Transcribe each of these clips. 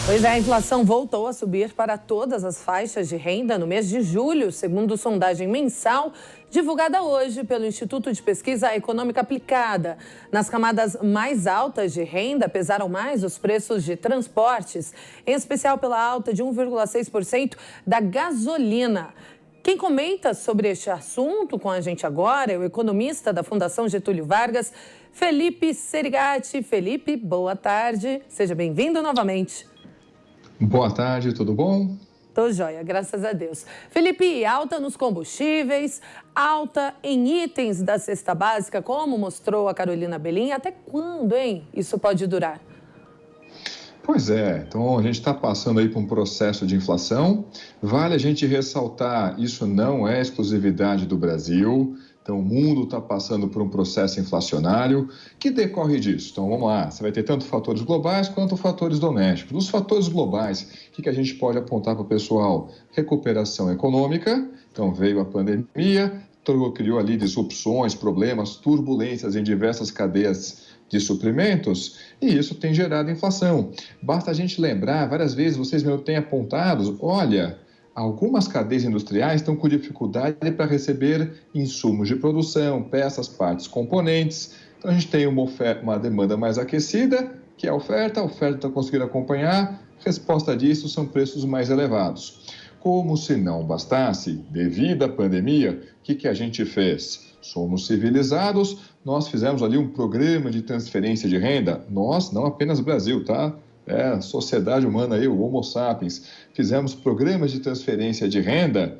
Pois é, a inflação voltou a subir para todas as faixas de renda no mês de julho, segundo sondagem mensal divulgada hoje pelo Instituto de Pesquisa Econômica Aplicada. Nas camadas mais altas de renda, pesaram mais os preços de transportes, em especial pela alta de 1,6% da gasolina. Quem comenta sobre este assunto com a gente agora é o economista da Fundação Getúlio Vargas, Felipe Serigati. Felipe, boa tarde. Seja bem-vindo novamente. Boa tarde, tudo bom? Tô joia, graças a Deus. Felipe, alta nos combustíveis, alta em itens da cesta básica, como mostrou a Carolina Belim. Até quando, hein, isso pode durar? Pois é, então a gente está passando aí por um processo de inflação. Vale a gente ressaltar, isso não é exclusividade do Brasil. Então, o mundo está passando por um processo inflacionário que decorre disso. Então, vamos lá, você vai ter tanto fatores globais quanto fatores domésticos. Os fatores globais, o que a gente pode apontar para o pessoal? Recuperação econômica, então veio a pandemia, criou ali disrupções, problemas, turbulências em diversas cadeias de suprimentos, e isso tem gerado inflação. Basta a gente lembrar, várias vezes vocês mesmo têm apontado, olha, algumas cadeias industriais estão com dificuldade para receber insumos de produção, peças, partes, componentes. Então, a gente tem uma demanda mais aquecida, que é a oferta está conseguindo acompanhar. Resposta disso são preços mais elevados. Como se não bastasse, devido à pandemia, o que a gente fez? Somos civilizados, nós fizemos ali um programa de transferência de renda. Nós, não apenas o Brasil, tá? A sociedade humana aí, o Homo sapiens, fizemos programas de transferência de renda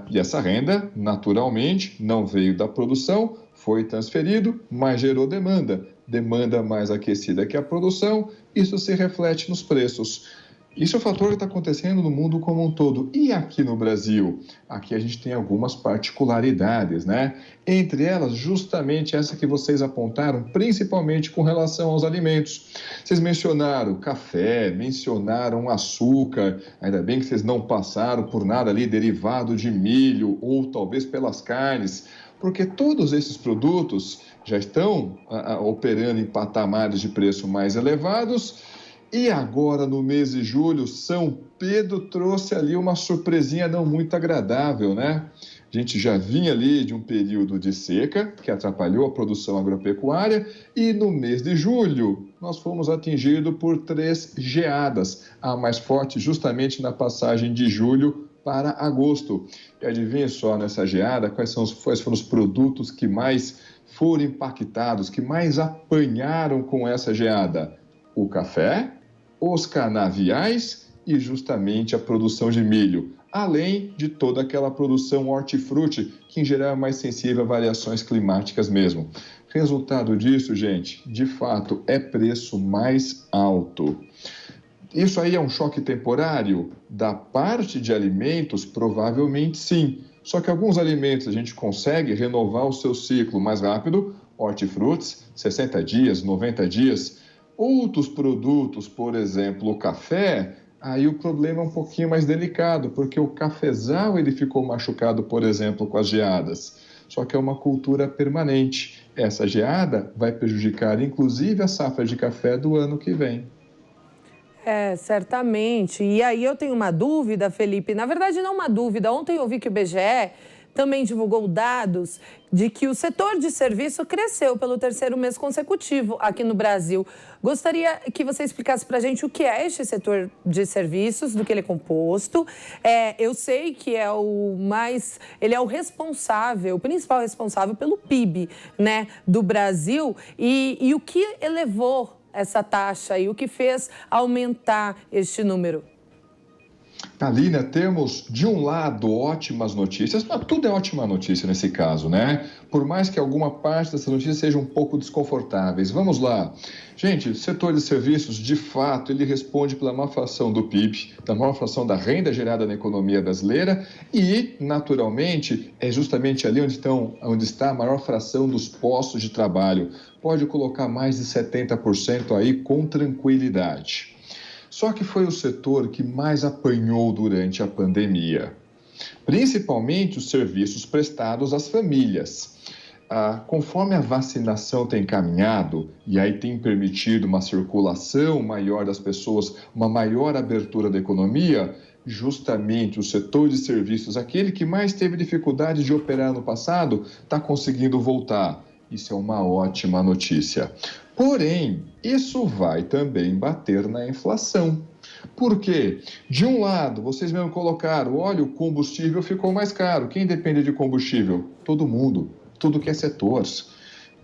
e essa renda, naturalmente, não veio da produção, foi transferido, mas gerou demanda. Demanda mais aquecida que a produção, isso se reflete nos preços. Isso é um fator que está acontecendo no mundo como um todo. E aqui no Brasil? Aqui a gente tem algumas particularidades, né? Entre elas, justamente essa que vocês apontaram, principalmente com relação aos alimentos. Vocês mencionaram café, mencionaram açúcar, ainda bem que vocês não passaram por nada ali derivado de milho ou talvez pelas carnes, porque todos esses produtos já estão operando em patamares de preço mais elevados. E agora, no mês de julho, São Pedro trouxe ali uma surpresinha não muito agradável, né? A gente já vinha ali de um período de seca, que atrapalhou a produção agropecuária, e no mês de julho nós fomos atingidos por 3 geadas, a mais forte justamente na passagem de julho para agosto. E adivinha só, nessa geada, quais foram os produtos que mais foram impactados, que mais apanharam com essa geada? O café, os canaviais e justamente a produção de milho, além de toda aquela produção hortifruti, que em geral é mais sensível a variações climáticas mesmo. Resultado disso, gente, de fato, é preço mais alto. Isso aí é um choque temporário? Da parte de alimentos, provavelmente sim. Só que alguns alimentos a gente consegue renovar o seu ciclo mais rápido, hortifrutis, 60 dias, 90 dias. Outros produtos, por exemplo, o café, aí o problema é um pouquinho mais delicado, porque o cafezal ele ficou machucado, por exemplo, com as geadas. Só que é uma cultura permanente. Essa geada vai prejudicar, inclusive, a safra de café do ano que vem. Certamente. E aí eu tenho uma dúvida, Felipe. Na verdade, não uma dúvida. Ontem eu vi que o IBGE também divulgou dados de que o setor de serviço cresceu pelo 3º mês consecutivo aqui no Brasil. Gostaria que você explicasse para a gente o que é este setor de serviços, do que ele é composto. Eu sei que ele é o responsável, o principal responsável pelo PIB, né, do Brasil. E o que elevou essa taxa e o que fez aumentar este número? Alina, temos de um lado ótimas notícias, mas tudo é ótima notícia nesse caso, né? Por mais que alguma parte dessas notícias sejam um pouco desconfortáveis. Vamos lá. Gente, o setor de serviços, de fato, ele responde pela maior fração do PIB, da maior fração da renda gerada na economia brasileira e, naturalmente, é justamente ali onde está a maior fração dos postos de trabalho. Pode colocar mais de 70% aí com tranquilidade. Só que foi o setor que mais apanhou durante a pandemia, principalmente os serviços prestados às famílias. conforme a vacinação tem caminhado e aí tem permitido uma circulação maior das pessoas, uma maior abertura da economia, justamente o setor de serviços, aquele que mais teve dificuldade de operar no passado, está conseguindo voltar. Isso é uma ótima notícia. Porém, isso vai também bater na inflação. Por quê? De um lado, vocês mesmo colocaram, olha, o combustível ficou mais caro. Quem depende de combustível? Todo mundo, tudo que é setores.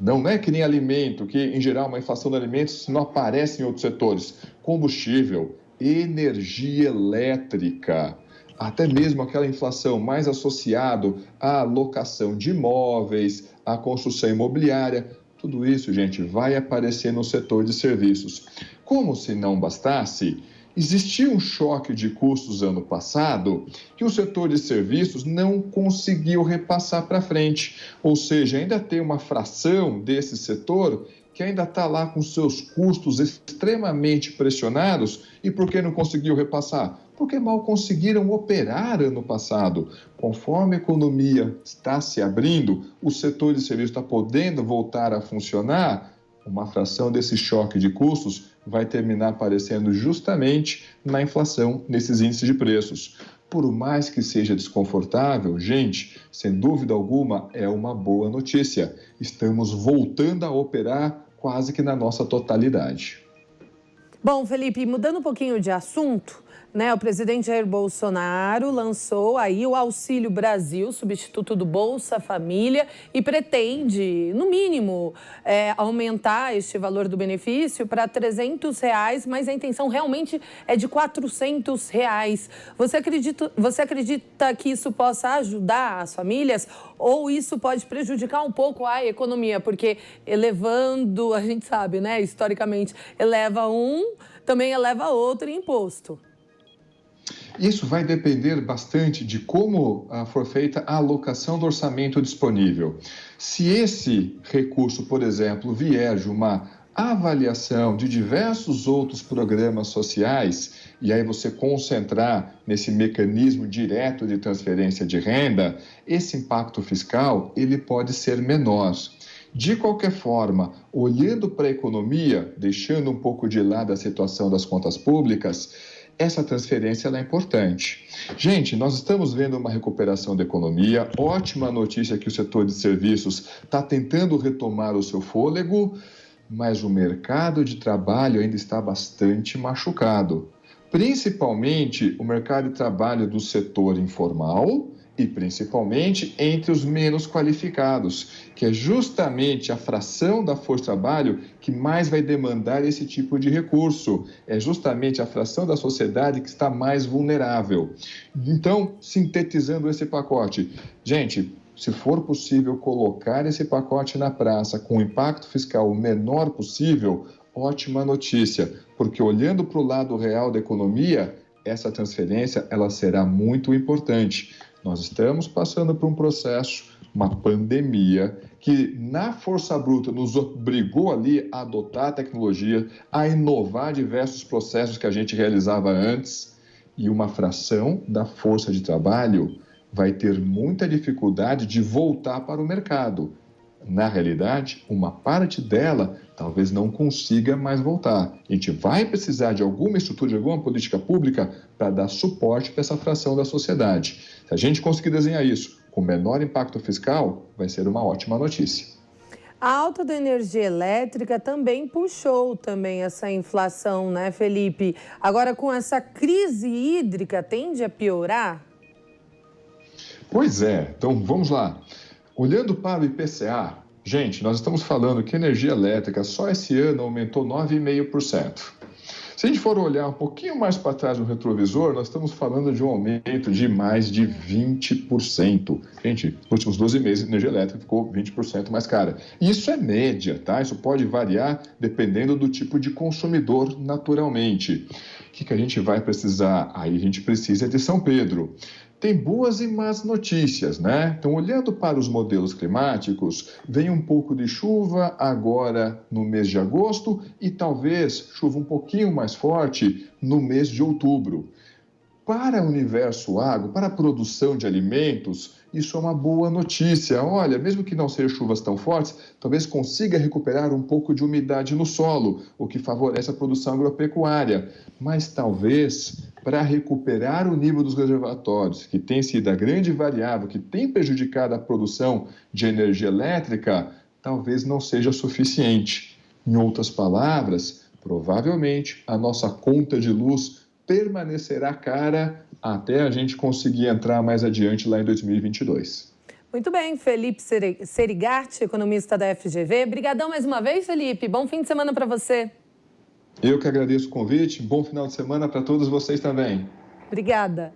Não é que nem alimento, que em geral uma inflação de alimentos não aparece em outros setores. Combustível, energia elétrica, até mesmo aquela inflação mais associada à locação de imóveis, à construção imobiliária, tudo isso, gente, vai aparecer no setor de serviços. Como se não bastasse, existia um choque de custos ano passado que o setor de serviços não conseguiu repassar para frente. Ou seja, ainda tem uma fração desse setor que ainda está lá com seus custos extremamente pressionados. E por que não conseguiu repassar? Porque mal conseguiram operar ano passado. Conforme a economia está se abrindo, o setor de serviços está podendo voltar a funcionar, uma fração desse choque de custos vai terminar aparecendo justamente na inflação, nesses índices de preços. Por mais que seja desconfortável, gente, sem dúvida alguma, é uma boa notícia. Estamos voltando a operar quase que na nossa totalidade. Bom, Felipe, mudando um pouquinho de assunto, né? O presidente Jair Bolsonaro lançou aí o Auxílio Brasil, substituto do Bolsa Família, e pretende, no mínimo, aumentar este valor do benefício para R$300, mas a intenção realmente é de R$400. Você acredita que isso possa ajudar as famílias ou isso pode prejudicar um pouco a economia? Porque elevando, a gente sabe, né, historicamente, eleva um, também eleva outro imposto. Isso vai depender bastante de como for feita a alocação do orçamento disponível. Se esse recurso, por exemplo, vier de uma avaliação de diversos outros programas sociais, e aí você concentrar nesse mecanismo direto de transferência de renda, esse impacto fiscal ele pode ser menor. De qualquer forma, olhando para a economia, deixando um pouco de lado a situação das contas públicas, essa transferência ela é importante. Gente, nós estamos vendo uma recuperação da economia, ótima notícia que o setor de serviços está tentando retomar o seu fôlego, mas o mercado de trabalho ainda está bastante machucado. Principalmente o mercado de trabalho do setor informal e principalmente entre os menos qualificados, que é justamente a fração da força de trabalho que mais vai demandar esse tipo de recurso. É justamente a fração da sociedade que está mais vulnerável. Então, sintetizando esse pacote, gente, se for possível colocar esse pacote na praça com o impacto fiscal o menor possível, ótima notícia, porque olhando para o lado real da economia, essa transferência ela será muito importante. Nós estamos passando por um processo, uma pandemia, que na força bruta nos obrigou ali a adotar a tecnologia, a inovar diversos processos que a gente realizava antes, e uma fração da força de trabalho vai ter muita dificuldade de voltar para o mercado. Na realidade, uma parte dela talvez não consiga mais voltar. A gente vai precisar de alguma estrutura, de alguma política pública para dar suporte para essa fração da sociedade. Se a gente conseguir desenhar isso com menor impacto fiscal, vai ser uma ótima notícia. A alta da energia elétrica também puxou essa inflação, né, Felipe? Agora, com essa crise hídrica, tende a piorar? Pois é. Então, vamos lá. Olhando para o IPCA, gente, nós estamos falando que a energia elétrica só esse ano aumentou 9,5%. Se a gente for olhar um pouquinho mais para trás no retrovisor, nós estamos falando de um aumento de mais de 20%. Gente, nos últimos 12 meses a energia elétrica ficou 20% mais cara. E isso é média, tá? Isso pode variar dependendo do tipo de consumidor naturalmente. O que a gente vai precisar? Aí a gente precisa de São Pedro. Tem boas e más notícias, né? Então, olhando para os modelos climáticos, vem um pouco de chuva agora no mês de agosto e talvez chuva um pouquinho mais forte no mês de outubro. para o universo agro, para a produção de alimentos, isso é uma boa notícia. Olha, mesmo que não sejam chuvas tão fortes, talvez consiga recuperar um pouco de umidade no solo, o que favorece a produção agropecuária. Mas talvez, para recuperar o nível dos reservatórios, que tem sido a grande variável que tem prejudicado a produção de energia elétrica, talvez não seja suficiente. Em outras palavras, provavelmente a nossa conta de luz permanecerá cara até a gente conseguir entrar mais adiante lá em 2022. Muito bem, Felipe Serigatti, economista da FGV. Obrigadão mais uma vez, Felipe. Bom fim de semana para você. Eu que agradeço o convite. Bom final de semana para todos vocês também. Obrigada.